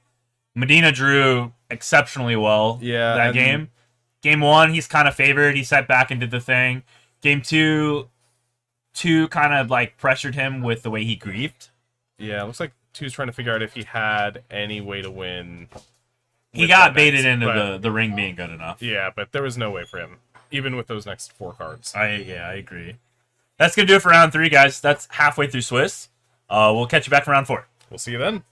S5: Medina drew exceptionally well
S1: Yeah,
S5: that
S1: and-
S5: game. Game 1, he's kind of favored. He sat back and did the thing. Game 2,
S2: two kind of like pressured him with the way he griefed.
S1: Yeah, it looks like Two's trying to figure out if he had any way to win.
S2: He
S1: with
S2: got
S1: that
S2: baited
S1: next,
S2: into
S1: but-
S2: the ring being good enough.
S1: Yeah, but there was no way for him, even with those next 4 cards.
S2: I agree. That's gonna do it for round 3, guys. That's halfway through Swiss. We'll catch you back for round 4.
S1: We'll see you then.